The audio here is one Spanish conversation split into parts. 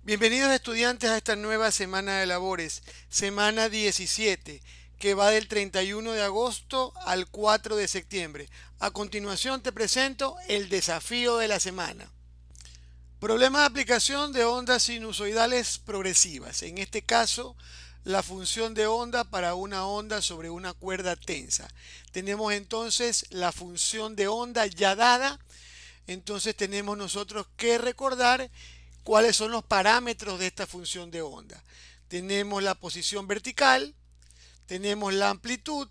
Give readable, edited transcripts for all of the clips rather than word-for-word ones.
Bienvenidos estudiantes a esta nueva semana de labores, semana 17, que va del 31 de agosto al 4 de septiembre. A continuación te presento el desafío de la semana. Problema de aplicación de ondas sinusoidales progresivas. En este caso, la función de onda para una onda sobre una cuerda tensa. Tenemos entonces la función de onda ya dada. Entonces tenemos nosotros que recordar cuáles son los parámetros de esta función de onda. Tenemos la posición vertical, tenemos la amplitud,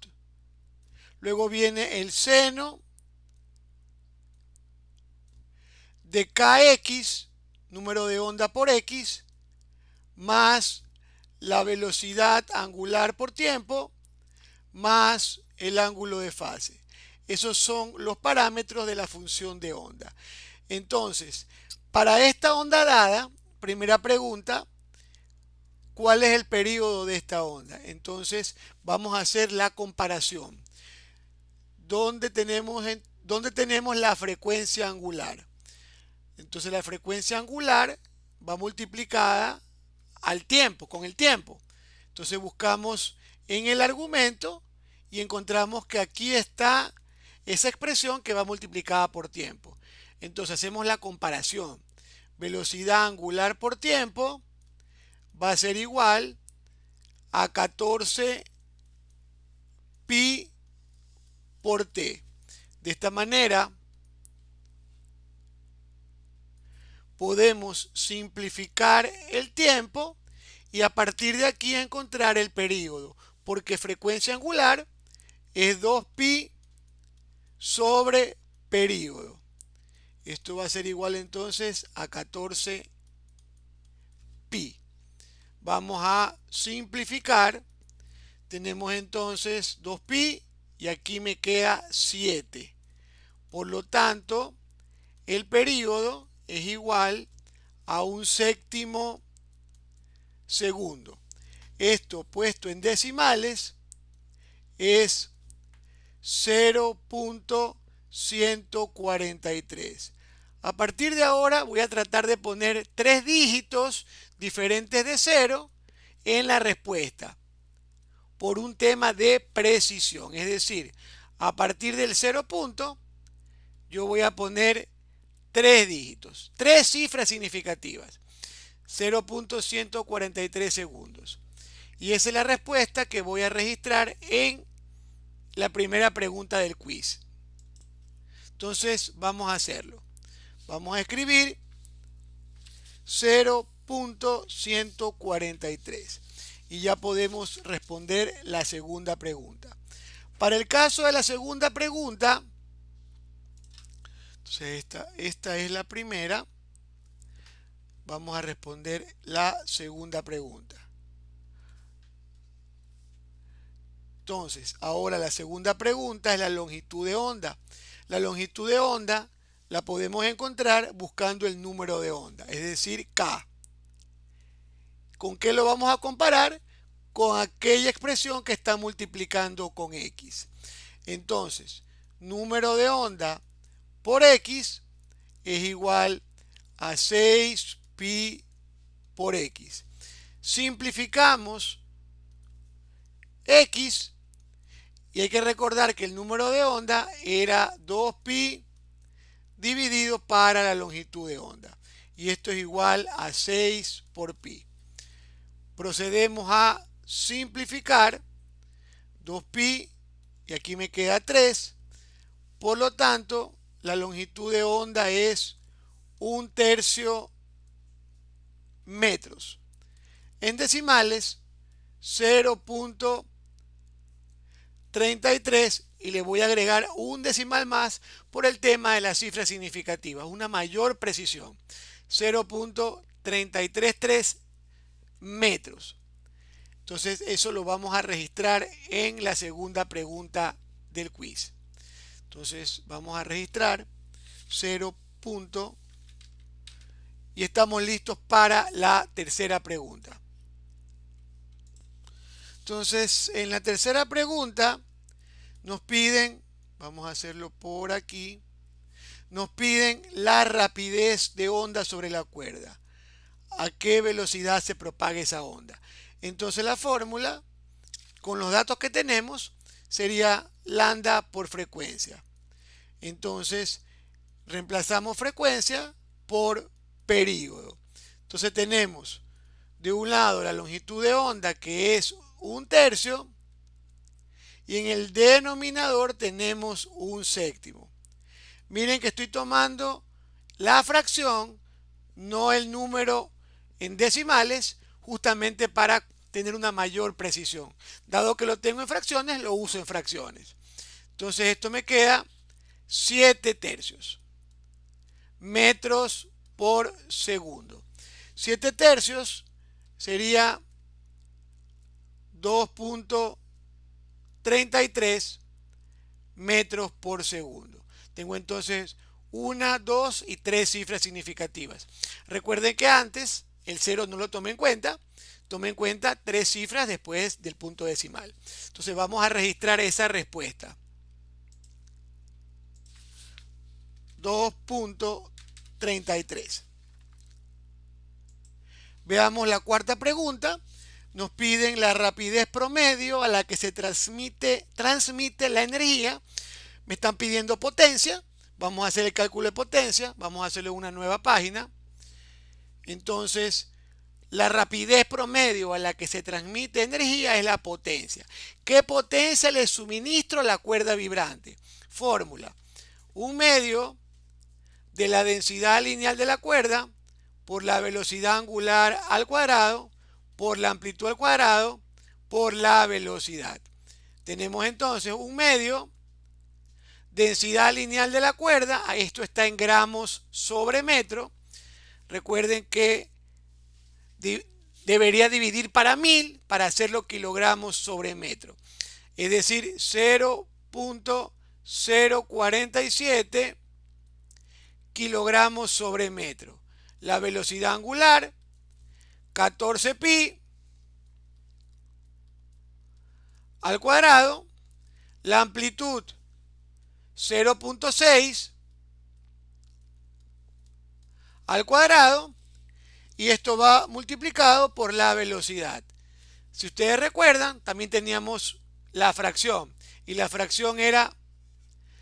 luego viene el seno de kx, número de onda por x, más la velocidad angular por tiempo, más el ángulo de fase. Esos son los parámetros de la función de onda. Entonces, para esta onda dada, primera pregunta, ¿cuál es el período de esta onda? Entonces, vamos a hacer la comparación. ¿Dónde tenemos la frecuencia angular? Entonces, la frecuencia angular va multiplicada al tiempo, con el tiempo. Entonces, buscamos en el argumento y encontramos que aquí está esa expresión que va multiplicada por tiempo. Entonces, hacemos la comparación. Velocidad angular por tiempo va a ser igual a 14 pi por t. De esta manera podemos simplificar el tiempo y a partir de aquí encontrar el período, porque frecuencia angular es 2pi sobre período. Esto va a ser igual entonces a 14 pi. Vamos a simplificar. Tenemos entonces 2pi y aquí me queda 7. Por lo tanto, el período es igual a 1/7 segundo. Esto puesto en decimales es 0.143. A partir de ahora voy a tratar de poner 3 dígitos diferentes de 0 en la respuesta por un tema de precisión. Es decir, a partir del 0 punto yo voy a poner 3 dígitos, 3 cifras significativas, 0.143 segundos. Y esa es la respuesta que voy a registrar en la primera pregunta del quiz. Entonces vamos a hacerlo. Vamos a escribir 0.143 y ya podemos responder la segunda pregunta. Para el caso de la segunda pregunta, entonces esta es la primera. Vamos a responder la segunda pregunta. Entonces, ahora la segunda pregunta es la longitud de onda. La longitud de onda la podemos encontrar buscando el número de onda, es decir, K. ¿Con qué lo vamos a comparar? Con aquella expresión que está multiplicando con X. Entonces, número de onda por X es igual a 6 pi por X. Simplificamos X y hay que recordar que el número de onda era 2pi dividido para la longitud de onda. Y esto es igual a 6 por pi. Procedemos a simplificar 2pi y aquí me queda 3. Por lo tanto, la longitud de onda es 1/3 metros. En decimales, 0.33 y le voy a agregar un decimal más por el tema de las cifras significativas, una mayor precisión. 0.333 metros. Entonces eso lo vamos a registrar en la segunda pregunta del quiz. Entonces vamos a registrar 0. Y estamos listos para la tercera pregunta. Entonces en la tercera pregunta nos piden, vamos a hacerlo por aquí, nos piden la rapidez de onda sobre la cuerda. a qué velocidad se propaga esa onda. Entonces la fórmula, con los datos que tenemos, sería lambda por frecuencia. Entonces reemplazamos frecuencia por período. Entonces tenemos de un lado la longitud de onda, que es 1/3, y en el denominador tenemos 1/7. Miren que estoy tomando la fracción, no el número en decimales, justamente para tener una mayor precisión. Dado que lo tengo en fracciones, lo uso en fracciones. Entonces esto me queda 7/3 metros por segundo. 7/3 sería 2.33 metros por segundo. Tengo entonces una, dos y tres cifras significativas. Recuerden que antes el 0 no lo tomé en cuenta. Tomé en cuenta tres cifras después del punto decimal. Entonces vamos a registrar esa respuesta. 2.33. Veamos la cuarta pregunta. Nos piden la rapidez promedio a la que se transmite la energía. Me están pidiendo potencia. Vamos a hacer el cálculo de potencia. Vamos a hacerlo en una nueva página. Entonces, la rapidez promedio a la que se transmite energía es la potencia. ¿Qué potencia le suministro a la cuerda vibrante? Fórmula: 1/2 de la densidad lineal de la cuerda por la velocidad angular al cuadrado por la amplitud al cuadrado por la velocidad. Tenemos entonces 1/2 densidad lineal de la cuerda. Esto está en gramos sobre metro. Recuerden que debería dividir para 1000 para hacerlo kilogramos sobre metro. Es decir, 0.047 kilogramos sobre metro. La velocidad angular, 14 pi al cuadrado. La amplitud, 0.6 al cuadrado. Y esto va multiplicado por la velocidad. Si ustedes recuerdan, también teníamos la fracción. Y la fracción era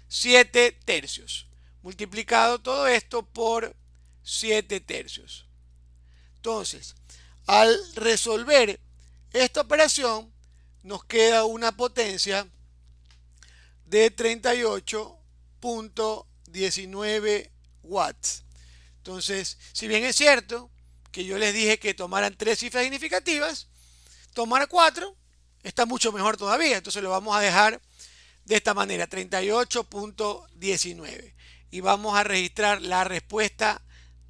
7/3. Multiplicado todo esto por 7/3. Entonces, al resolver esta operación, nos queda una potencia de 38.19 watts. Entonces, si bien es cierto que yo les dije que tomaran tres cifras significativas, tomar 4 está mucho mejor todavía. Entonces lo vamos a dejar de esta manera, 38.19. Y vamos a registrar la respuesta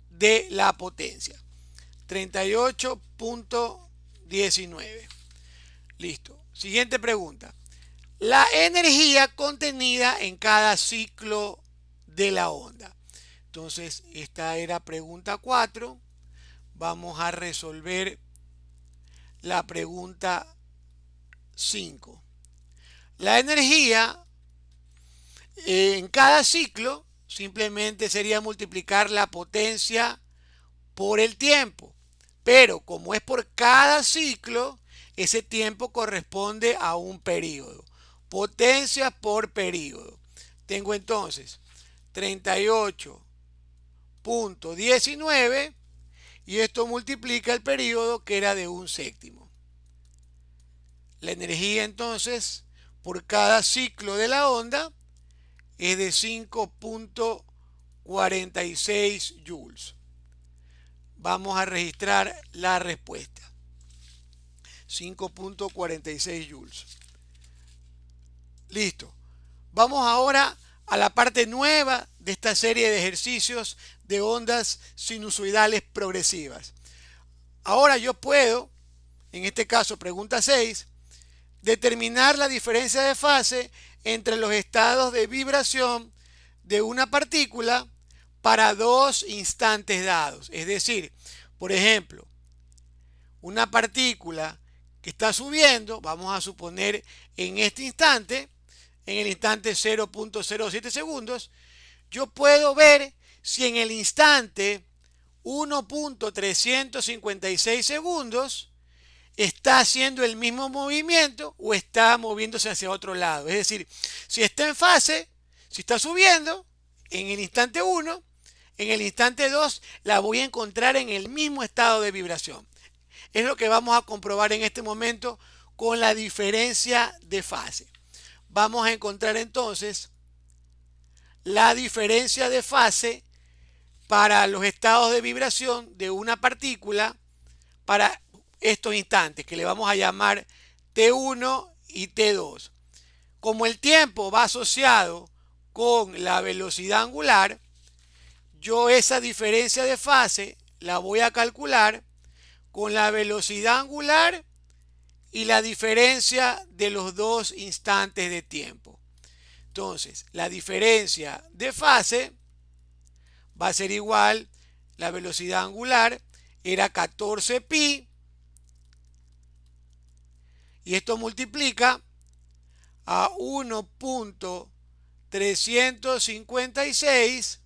de la potencia. 38.19. Listo. Siguiente pregunta. La energía contenida en cada ciclo de la onda. Entonces, esta era pregunta 4. Vamos a resolver la pregunta 5. La energía en cada ciclo simplemente sería multiplicar la potencia por el tiempo. Pero como es por cada ciclo, ese tiempo corresponde a un periodo. Potencia por periodo. Tengo entonces 38.19 y esto multiplica el periodo, que era de 1/7. La energía entonces por cada ciclo de la onda es de 5.46 joules. Vamos a registrar la respuesta. 5.46 joules. Listo. Vamos ahora a la parte nueva de esta serie de ejercicios de ondas sinusoidales progresivas. Ahora yo puedo, en este caso pregunta 6, determinar la diferencia de fase entre los estados de vibración de una partícula para dos instantes dados. Es decir, por ejemplo, una partícula que está subiendo, vamos a suponer en este instante, en el instante 0.07 segundos, yo puedo ver si en el instante 1.356 segundos está haciendo el mismo movimiento o está moviéndose hacia otro lado. Es decir, si está en fase, si está subiendo en el instante 1, en el instante 2 la voy a encontrar en el mismo estado de vibración. Es lo que vamos a comprobar en este momento con la diferencia de fase. Vamos a encontrar entonces la diferencia de fase para los estados de vibración de una partícula para estos instantes, que le vamos a llamar T1 y T2. Como el tiempo va asociado con la velocidad angular, yo esa diferencia de fase la voy a calcular con la velocidad angular y la diferencia de los dos instantes de tiempo. Entonces, la diferencia de fase va a ser igual, la velocidad angular era 14 pi, y esto multiplica a 1.356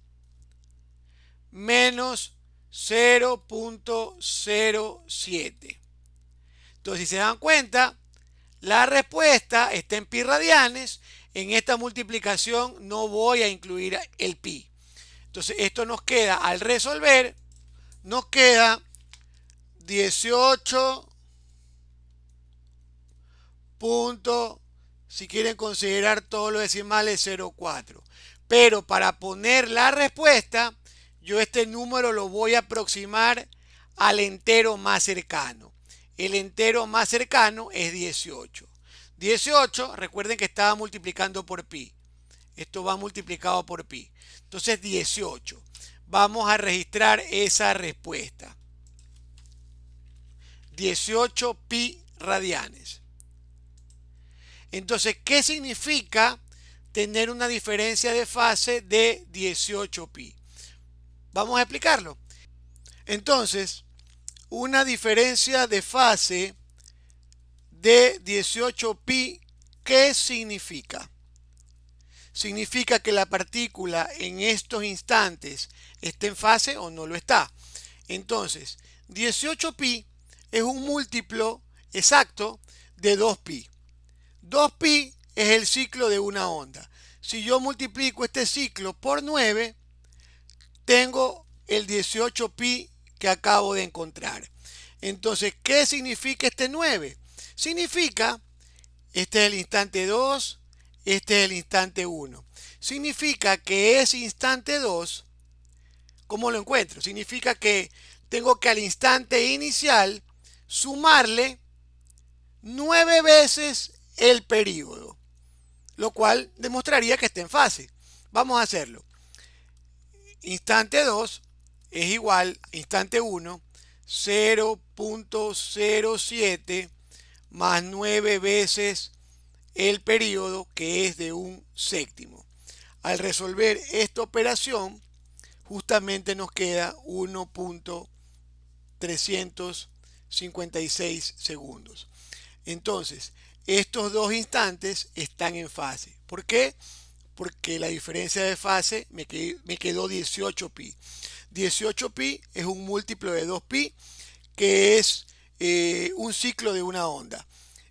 menos 0.07. Entonces, si se dan cuenta, la respuesta está en pi radianes. En esta multiplicación no voy a incluir el pi. Entonces, esto nos queda, al resolver, nos queda 18. Si quieren considerar todos los decimales, 0,4. Pero para poner la respuesta, yo este número lo voy a aproximar al entero más cercano. El entero más cercano es 18. 18, recuerden que estaba multiplicando por pi. Esto va multiplicado por pi. Entonces 18. Vamos a registrar esa respuesta. 18 pi radianes. Entonces, ¿qué significa tener una diferencia de fase de 18 pi? Vamos a explicarlo. Entonces, una diferencia de fase de 18 pi, ¿qué significa? Significa que la partícula en estos instantes está en fase o no lo está. Entonces, 18 pi es un múltiplo exacto de 2 pi. 2pi es el ciclo de una onda. Si yo multiplico este ciclo por 9, tengo el 18pi que acabo de encontrar. Entonces, ¿qué significa este 9? Significa, este es el instante 2, este es el instante 1. Significa que ese instante 2, ¿cómo lo encuentro? Significa que tengo que al instante inicial sumarle 9 veces el periodo, lo cual demostraría que está en fase. Vamos a hacerlo. Instante 2 es igual a instante 1, 0.07 más 9 veces el periodo, que es de un séptimo. Al resolver esta operación, justamente nos queda 1.356 segundos. Entonces, estos dos instantes están en fase. ¿Por qué? Porque la diferencia de fase me quedó 18 pi. 18 pi es un múltiplo de 2 pi, que es un ciclo de una onda.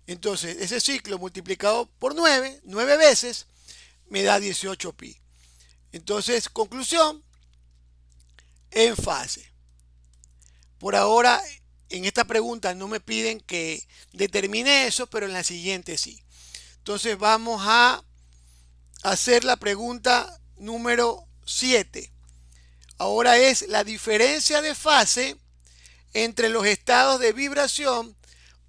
Entonces, ese ciclo multiplicado por 9 veces, me da 18 pi. Entonces, conclusión, en fase. Por ahora, en esta pregunta no me piden que determine eso, pero en la siguiente sí. Entonces vamos a hacer la pregunta número 7. Ahora es la diferencia de fase entre los estados de vibración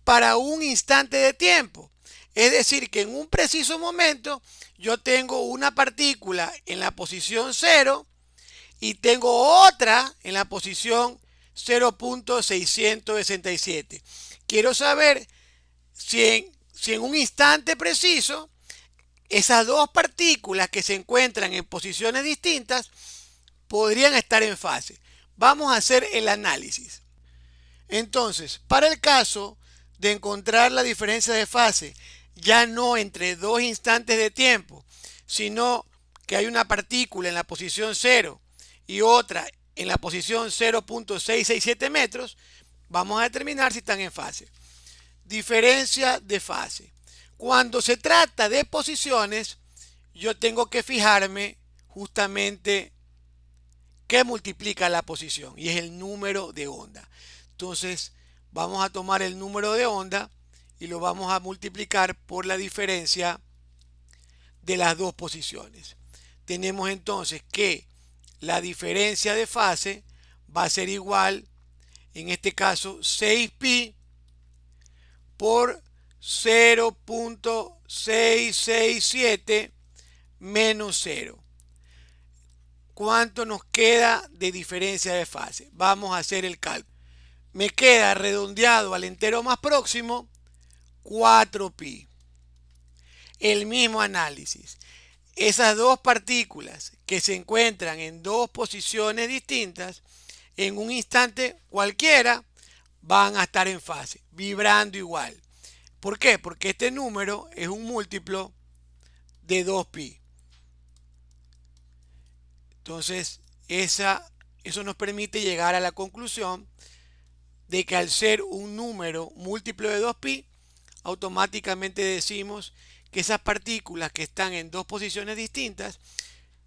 para un instante de tiempo. Es decir, que en un preciso momento yo tengo una partícula en la posición 0 y tengo otra en la posición 0.667. Quiero saber si en un instante preciso esas dos partículas que se encuentran en posiciones distintas podrían estar en fase. Vamos a hacer el análisis. Entonces, para el caso de encontrar la diferencia de fase, ya no entre dos instantes de tiempo, sino que hay una partícula en la posición 0 y otra en la posición 0.667 metros, vamos a determinar si están en fase. Diferencia de fase. Cuando se trata de posiciones, yo tengo que fijarme justamente qué multiplica la posición, y es el número de onda. Entonces, vamos a tomar el número de onda y lo vamos a multiplicar por la diferencia de las dos posiciones. Tenemos entonces que la diferencia de fase va a ser igual, en este caso, 6pi por 0.667 menos 0. ¿Cuánto nos queda de diferencia de fase? Vamos a hacer el cálculo. Me queda redondeado al entero más próximo 4pi. El mismo análisis. Esas dos partículas que se encuentran en dos posiciones distintas, en un instante cualquiera, van a estar en fase, vibrando igual. ¿Por qué? Porque este número es un múltiplo de 2pi. Entonces, eso nos permite llegar a la conclusión de que al ser un número múltiplo de 2pi, automáticamente decimos que esas partículas que están en dos posiciones distintas,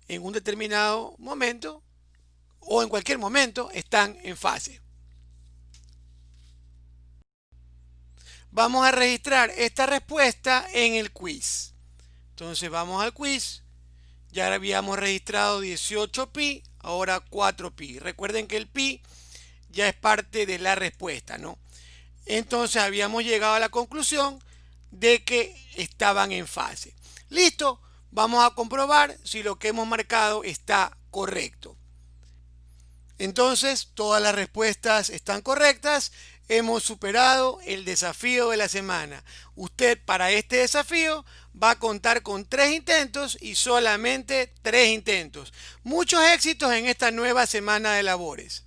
en un determinado momento o en cualquier momento, están en fase. Vamos a registrar esta respuesta en el quiz. Entonces vamos al quiz. Ya habíamos registrado 18pi, ahora 4pi. Recuerden que el pi ya es parte de la respuesta, ¿no? Entonces habíamos llegado a la conclusión de que estaban en fase. Listo, vamos a comprobar si lo que hemos marcado está correcto. Entonces, todas las respuestas están correctas. Hemos superado el desafío de la semana. Usted para este desafío va a contar con 3 intentos y solamente 3 intentos. Muchos éxitos en esta nueva semana de labores.